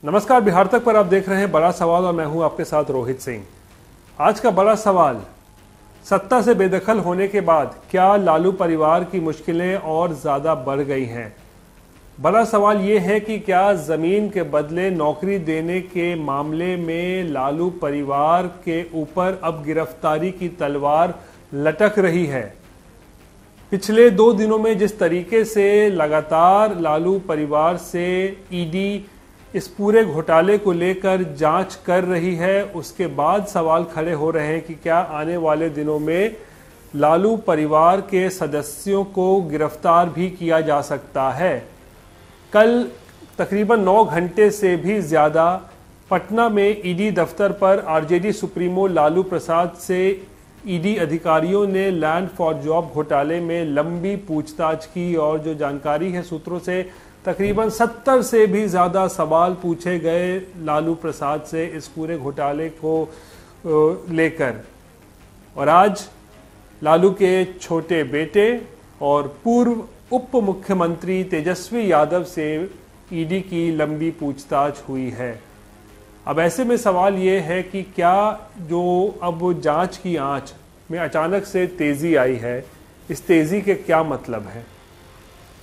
नमस्कार, बिहार तक पर आप देख रहे हैं बड़ा सवाल और मैं हूं आपके साथ रोहित सिंह। आज का बड़ा सवाल, सत्ता से बेदखल होने के बाद क्या लालू परिवार की मुश्किलें और ज़्यादा बढ़ गई हैं। बड़ा सवाल ये है कि क्या ज़मीन के बदले नौकरी देने के मामले में लालू परिवार के ऊपर अब गिरफ्तारी की तलवार लटक रही है। पिछले 2 दिनों में जिस तरीके से लगातार लालू परिवार से ईडी इस पूरे घोटाले को लेकर जांच कर रही है, उसके बाद सवाल खड़े हो रहे हैं कि क्या आने वाले दिनों में लालू परिवार के सदस्यों को गिरफ्तार भी किया जा सकता है। कल तकरीबन 9 घंटे से भी ज़्यादा पटना में ईडी दफ्तर पर आरजेडी सुप्रीमो लालू प्रसाद से ईडी अधिकारियों ने लैंड फॉर जॉब घोटाले में लंबी पूछताछ की और जो जानकारी है सूत्रों से तकरीबन 70 से भी ज़्यादा सवाल पूछे गए लालू प्रसाद से इस पूरे घोटाले को लेकर। और आज लालू के छोटे बेटे और पूर्व उप मुख्यमंत्री तेजस्वी यादव से ईडी की लंबी पूछताछ हुई है। अब ऐसे में सवाल ये है कि क्या जो अब जांच की आंच में अचानक से तेज़ी आई है, इस तेज़ी के क्या मतलब है।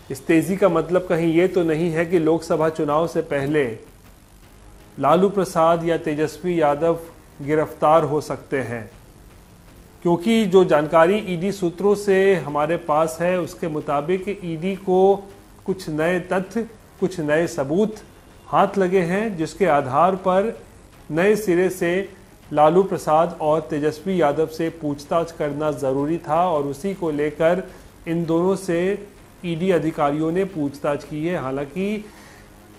इस तेज़ी का मतलब कहीं ये तो नहीं है कि लोकसभा चुनाव से पहले लालू प्रसाद या तेजस्वी यादव गिरफ्तार हो सकते हैं, क्योंकि जो जानकारी ईडी सूत्रों से हमारे पास है उसके मुताबिक ईडी को कुछ नए तथ्य, कुछ नए सबूत हाथ लगे हैं, जिसके आधार पर नए सिरे से लालू प्रसाद और तेजस्वी यादव से पूछताछ करना ज़रूरी था और उसी को लेकर इन दोनों से ईडी अधिकारियों ने पूछताछ की है। हालांकि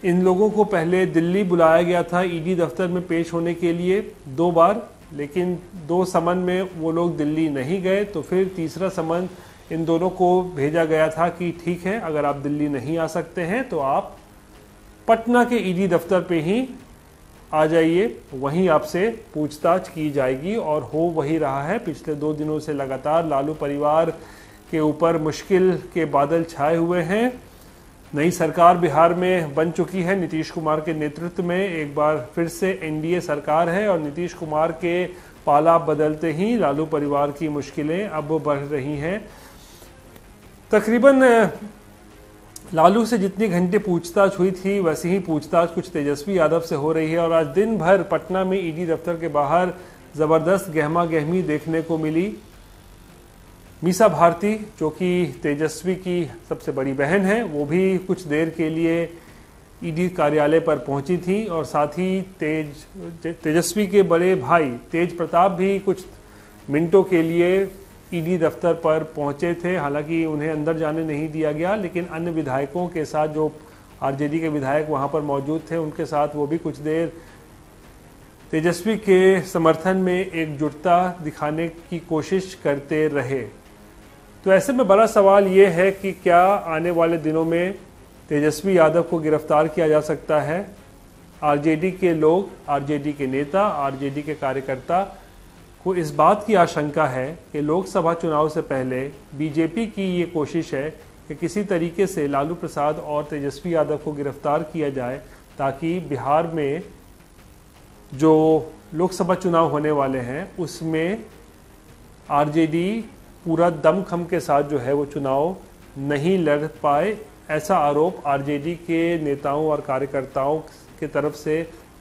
इन लोगों को पहले दिल्ली बुलाया गया था ईडी दफ्तर में पेश होने के लिए 2 बार, लेकिन 2 समन में वो लोग दिल्ली नहीं गए, तो फिर तीसरा समन इन दोनों को भेजा गया था कि ठीक है, अगर आप दिल्ली नहीं आ सकते हैं तो आप पटना के ईडी दफ्तर पे ही आ जाइए, वहीं आपसे पूछताछ की जाएगी। और हो वही रहा है। पिछले 2 दिनों से लगातार लालू परिवार के ऊपर मुश्किल के बादल छाए हुए हैं। नई सरकार बिहार में बन चुकी है, नीतीश कुमार के नेतृत्व में एक बार फिर से एनडीए सरकार है और नीतीश कुमार के पाला बदलते ही लालू परिवार की मुश्किलें अब बढ़ रही हैं। तकरीबन लालू से जितनी घंटे पूछताछ हुई थी वैसी ही पूछताछ कुछ तेजस्वी यादव से हो रही है। और आज दिन भर पटना में ईडी दफ्तर के बाहर ज़बरदस्त गहमा गहमी देखने को मिली। मीसा भारती, जो कि तेजस्वी की सबसे बड़ी बहन है, वो भी कुछ देर के लिए ईडी कार्यालय पर पहुंची थी और साथ ही तेजस्वी के बड़े भाई तेज प्रताप भी कुछ मिनटों के लिए ईडी दफ्तर पर पहुंचे थे। हालांकि उन्हें अंदर जाने नहीं दिया गया, लेकिन अन्य विधायकों के साथ, जो आरजेडी के विधायक वहां पर मौजूद थे, उनके साथ वो भी कुछ देर तेजस्वी के समर्थन में एकजुटता दिखाने की कोशिश करते रहे। तो ऐसे में बड़ा सवाल ये है कि क्या आने वाले दिनों में तेजस्वी यादव को गिरफ्तार किया जा सकता है। आरजेडी के लोग, आरजेडी के नेता, आरजेडी के कार्यकर्ता को इस बात की आशंका है कि लोकसभा चुनाव से पहले बीजेपी की ये कोशिश है कि किसी तरीके से लालू प्रसाद और तेजस्वी यादव को गिरफ्तार किया जाए, ताकि बिहार में जो लोकसभा चुनाव होने वाले हैं उसमें आरजेडी पूरा दमखम के साथ जो है वो चुनाव नहीं लड़ पाए। ऐसा आरोप आरजेडी के नेताओं और कार्यकर्ताओं की तरफ से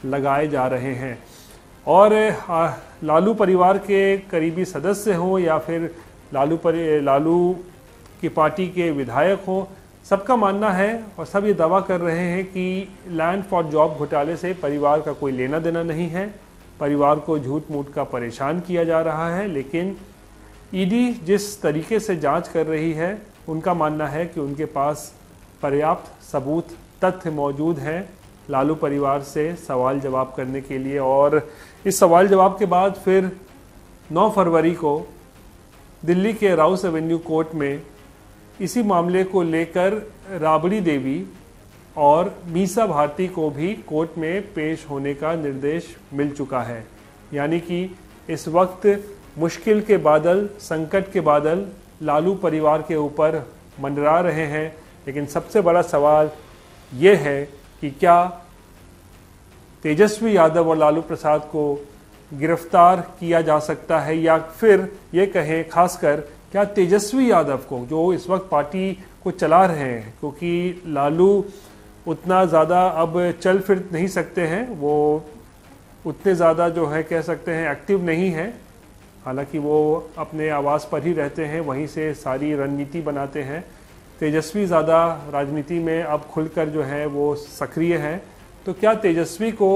लगाए जा रहे हैं। और लालू परिवार के करीबी सदस्य हों या फिर लालू की पार्टी के विधायक हों, सबका मानना है और सब ये दावा कर रहे हैं कि लैंड फॉर जॉब घोटाले से परिवार का कोई लेना देना नहीं है। परिवार को झूठ मूठ का परेशान किया जा रहा है, लेकिन ईडी जिस तरीके से जांच कर रही है उनका मानना है कि उनके पास पर्याप्त सबूत, तथ्य मौजूद हैं लालू परिवार से सवाल जवाब करने के लिए। और इस सवाल जवाब के बाद फिर 9 फरवरी को दिल्ली के राउस एवेन्यू कोर्ट में इसी मामले को लेकर राबड़ी देवी और मीसा भारती को भी कोर्ट में पेश होने का निर्देश मिल चुका है। यानी कि इस वक्त मुश्किल के बादल, संकट के बादल लालू परिवार के ऊपर मंडरा रहे हैं। लेकिन सबसे बड़ा सवाल ये है कि क्या तेजस्वी यादव और लालू प्रसाद को गिरफ्तार किया जा सकता है, या फिर ये कहें खासकर क्या तेजस्वी यादव को जो इस वक्त पार्टी को चला रहे हैं, क्योंकि लालू उतना ज़्यादा अब चल फिर नहीं सकते हैं, वो उतने ज़्यादा जो है कह सकते हैं एक्टिव नहीं है, हालांकि वो अपने आवास पर ही रहते हैं, वहीं से सारी रणनीति बनाते हैं। तेजस्वी ज़्यादा राजनीति में अब खुलकर जो है वो सक्रिय है, तो क्या तेजस्वी को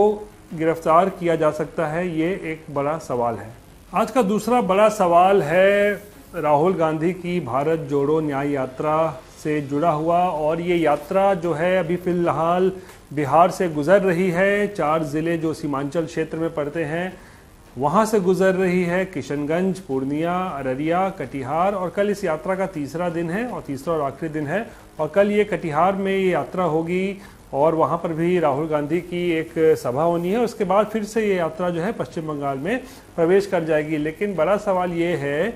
गिरफ्तार किया जा सकता है, ये एक बड़ा सवाल है। आज का दूसरा बड़ा सवाल है राहुल गांधी की भारत जोड़ो न्याय यात्रा से जुड़ा हुआ, और ये यात्रा जो है अभी फिलहाल बिहार से गुजर रही है, 4 ज़िले जो सीमांचल क्षेत्र में पड़ते हैं वहाँ से गुजर रही है, किशनगंज, पूर्णिया, अररिया, कटिहार, और कल इस यात्रा का तीसरा दिन है और तीसरा और आखिरी दिन है, और कल ये कटिहार में ये यात्रा होगी और वहाँ पर भी राहुल गांधी की एक सभा होनी है। उसके बाद फिर से ये यात्रा जो है पश्चिम बंगाल में प्रवेश कर जाएगी। लेकिन बड़ा सवाल ये है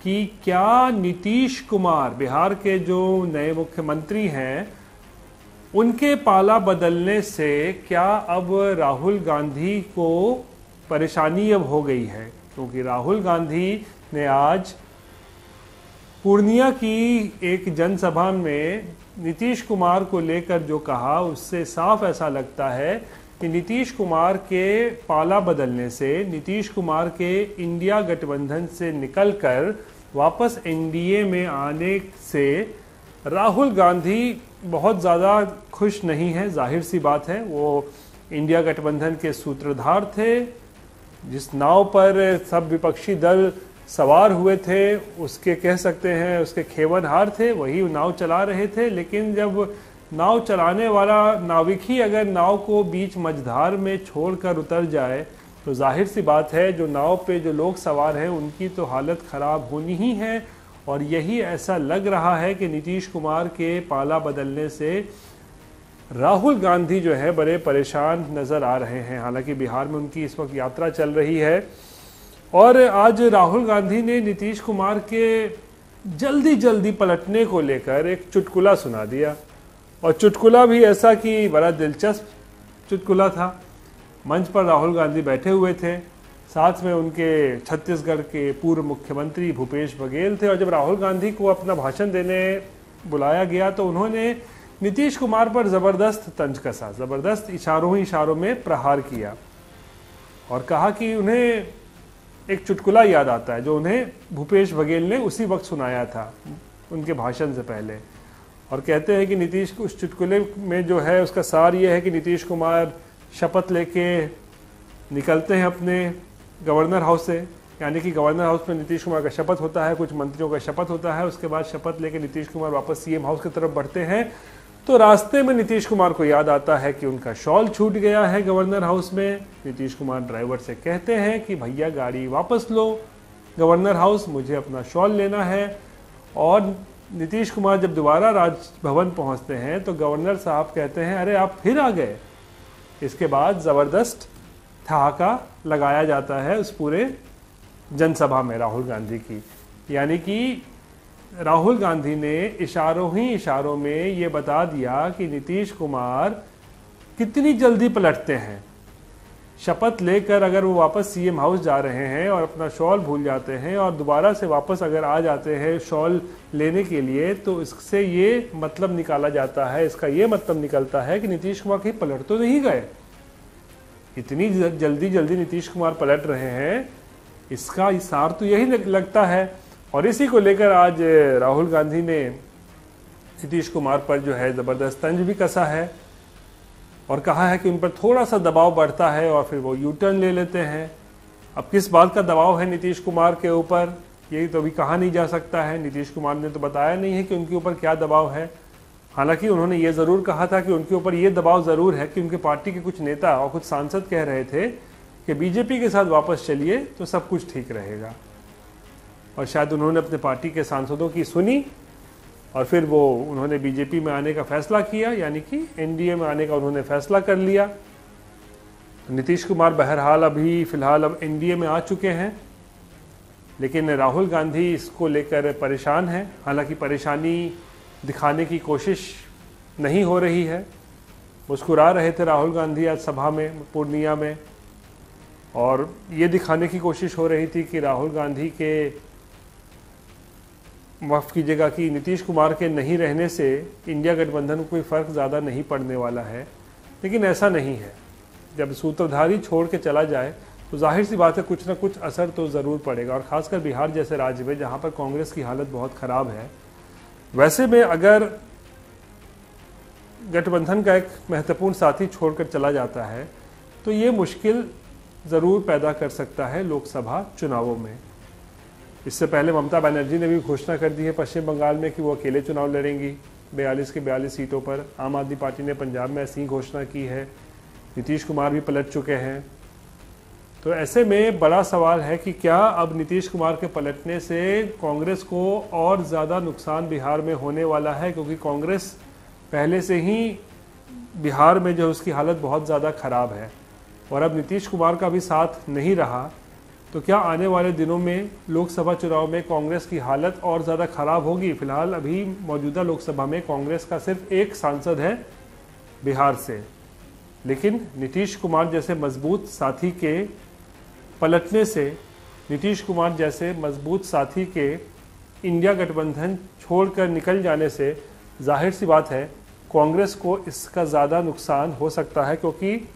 कि क्या नीतीश कुमार, बिहार के जो नए मुख्यमंत्री हैं, उनके पाला बदलने से क्या अब राहुल गांधी को परेशानी अब हो गई है, क्योंकि राहुल गांधी ने आज पूर्णिया की एक जनसभा में नीतीश कुमार को लेकर जो कहा, उससे साफ ऐसा लगता है कि नीतीश कुमार के पाला बदलने से, नीतीश कुमार के इंडिया गठबंधन से निकलकर वापस एनडीए में आने से राहुल गांधी बहुत ज़्यादा खुश नहीं है। जाहिर सी बात है, वो इंडिया गठबंधन के सूत्रधार थे, जिस नाव पर सब विपक्षी दल सवार हुए थे उसके कह सकते हैं उसके खेवनहार थे, वही नाव चला रहे थे। लेकिन जब नाव चलाने वाला नाविक ही अगर नाव को बीच मझधार में छोड़कर उतर जाए तो जाहिर सी बात है जो नाव पे जो लोग सवार हैं उनकी तो हालत ख़राब होनी ही है। और यही ऐसा लग रहा है कि नीतीश कुमार के पाला बदलने से राहुल गांधी जो है बड़े परेशान नज़र आ रहे हैं। हालांकि बिहार में उनकी इस वक्त यात्रा चल रही है, और आज राहुल गांधी ने नीतीश कुमार के जल्दी जल्दी पलटने को लेकर एक चुटकुला सुना दिया, और चुटकुला भी ऐसा कि बड़ा दिलचस्प चुटकुला था। मंच पर राहुल गांधी बैठे हुए थे, साथ में उनके छत्तीसगढ़ के पूर्व मुख्यमंत्री भूपेश बघेल थे, और जब राहुल गांधी को अपना भाषण देने बुलाया गया तो उन्होंने नीतीश कुमार पर ज़बरदस्त तंज कसा, ज़बरदस्त इशारों ही इशारों में प्रहार किया, और कहा कि उन्हें एक चुटकुला याद आता है जो उन्हें भूपेश बघेल ने उसी वक्त सुनाया था उनके भाषण से पहले। और कहते हैं कि नीतीश उस चुटकुले में जो है उसका सार ये है कि नीतीश कुमार शपथ लेके निकलते हैं अपने गवर्नर हाउस से, यानी कि गवर्नर हाउस में नीतीश कुमार का शपथ होता है, कुछ मंत्रियों का शपथ होता है, उसके बाद शपथ लेके नीतीश कुमार वापस सीएम हाउस की तरफ बढ़ते हैं। तो रास्ते में नीतीश कुमार को याद आता है कि उनका शॉल छूट गया है गवर्नर हाउस में। नीतीश कुमार ड्राइवर से कहते हैं कि भैया गाड़ी वापस लो गवर्नर हाउस, मुझे अपना शॉल लेना है। और नीतीश कुमार जब दोबारा राजभवन पहुंचते हैं तो गवर्नर साहब कहते हैं अरे आप फिर आ गए। इसके बाद ज़बरदस्त ठहाका लगाया जाता है उस पूरे जनसभा में राहुल गांधी की, यानी कि राहुल गांधी ने इशारों ही इशारों में ये बता दिया कि नीतीश कुमार कितनी जल्दी पलटते हैं। शपथ लेकर अगर वो वापस सीएम हाउस जा रहे हैं और अपना शॉल भूल जाते हैं और दोबारा से वापस अगर आ जाते हैं शॉल लेने के लिए, तो इससे ये मतलब निकाला जाता है, इसका ये मतलब निकलता है कि नीतीश कुमार कहीं पलट तो नहीं गए। इतनी जल्दी जल्दी नीतीश कुमार पलट रहे हैं, इसका इशार तो यही लगता है। और इसी को लेकर आज राहुल गांधी ने नीतीश कुमार पर जो है ज़बरदस्त तंज भी कसा है, और कहा है कि उन पर थोड़ा सा दबाव बढ़ता है और फिर वो यू टर्न ले लेते हैं। अब किस बात का दबाव है नीतीश कुमार के ऊपर, ये तो अभी कहा नहीं जा सकता है। नीतीश कुमार ने तो बताया नहीं है कि उनके ऊपर क्या दबाव है। हालांकि उन्होंने ये ज़रूर कहा था कि उनके ऊपर ये दबाव ज़रूर है कि उनके पार्टी के कुछ नेता और कुछ सांसद कह रहे थे कि बीजेपी के साथ वापस चलिए तो सब कुछ ठीक रहेगा। और शायद उन्होंने अपने पार्टी के सांसदों की सुनी और फिर वो उन्होंने बीजेपी में आने का फैसला किया, यानी कि एनडीए में आने का उन्होंने फैसला कर लिया। तो नीतीश कुमार बहरहाल अभी फ़िलहाल अब एनडीए में आ चुके हैं, लेकिन राहुल गांधी इसको लेकर परेशान हैं। हालांकि परेशानी दिखाने की कोशिश नहीं हो रही है। मुस्कुरा रहे थे राहुल गांधी आज सभा में पूर्णिया में, और ये दिखाने की कोशिश हो रही थी कि राहुल गांधी के, माफ़ कीजिएगा, कि नीतीश कुमार के नहीं रहने से इंडिया गठबंधन को कोई फ़र्क ज़्यादा नहीं पड़ने वाला है। लेकिन ऐसा नहीं है। जब सूत्रधारी छोड़ के चला जाए तो जाहिर सी बात है कुछ ना कुछ असर तो ज़रूर पड़ेगा, और ख़ासकर बिहार जैसे राज्य में जहाँ पर कांग्रेस की हालत बहुत ख़राब है। वैसे में अगर गठबंधन का एक महत्वपूर्ण साथी छोड़कर चला जाता है तो ये मुश्किल ज़रूर पैदा कर सकता है लोकसभा चुनावों में। इससे पहले ममता बनर्जी ने भी घोषणा कर दी है पश्चिम बंगाल में कि वो अकेले चुनाव लड़ेंगी 42 के 42 सीटों पर। आम आदमी पार्टी ने पंजाब में ऐसी घोषणा की है। नीतीश कुमार भी पलट चुके हैं। तो ऐसे में बड़ा सवाल है कि क्या अब नीतीश कुमार के पलटने से कांग्रेस को और ज़्यादा नुकसान बिहार में होने वाला है, क्योंकि कांग्रेस पहले से ही बिहार में जो उसकी हालत बहुत ज़्यादा ख़राब है, और अब नीतीश कुमार का भी साथ नहीं रहा तो क्या आने वाले दिनों में लोकसभा चुनाव में कांग्रेस की हालत और ज़्यादा ख़राब होगी। फिलहाल अभी मौजूदा लोकसभा में कांग्रेस का सिर्फ एक सांसद है बिहार से, लेकिन नीतीश कुमार जैसे मजबूत साथी के पलटने से, नीतीश कुमार जैसे मजबूत साथी के इंडिया गठबंधन छोड़कर निकल जाने से जाहिर सी बात है कांग्रेस को इसका ज़्यादा नुकसान हो सकता है, क्योंकि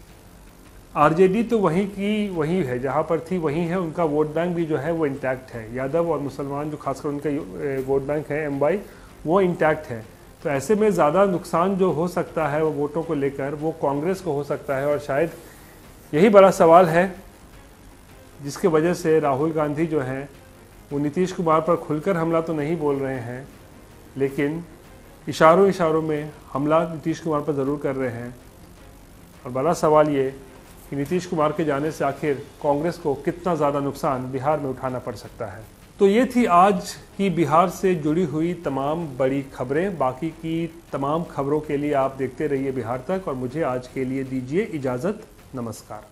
आरजेडी तो वहीं की वहीं है, जहां पर थी वहीं है। उनका वोट बैंक भी जो है वो इंटैक्ट है। यादव और मुसलमान जो खासकर उनका वोट बैंक है एमवाई, वो इंटैक्ट है। तो ऐसे में ज़्यादा नुकसान जो हो सकता है वो वोटों को लेकर वो कांग्रेस को हो सकता है, और शायद यही बड़ा सवाल है जिसके वजह से राहुल गांधी जो हैं वो नीतीश कुमार पर खुलकर हमला तो नहीं बोल रहे हैं, लेकिन इशारों में हमला नीतीश कुमार पर ज़रूर कर रहे हैं। और बड़ा सवाल ये कि नीतीश कुमार के जाने से आखिर कांग्रेस को कितना ज़्यादा नुकसान बिहार में उठाना पड़ सकता है। तो ये थी आज की बिहार से जुड़ी हुई तमाम बड़ी खबरें। बाकी की तमाम खबरों के लिए आप देखते रहिए बिहार तक, और मुझे आज के लिए दीजिए इजाज़त। नमस्कार।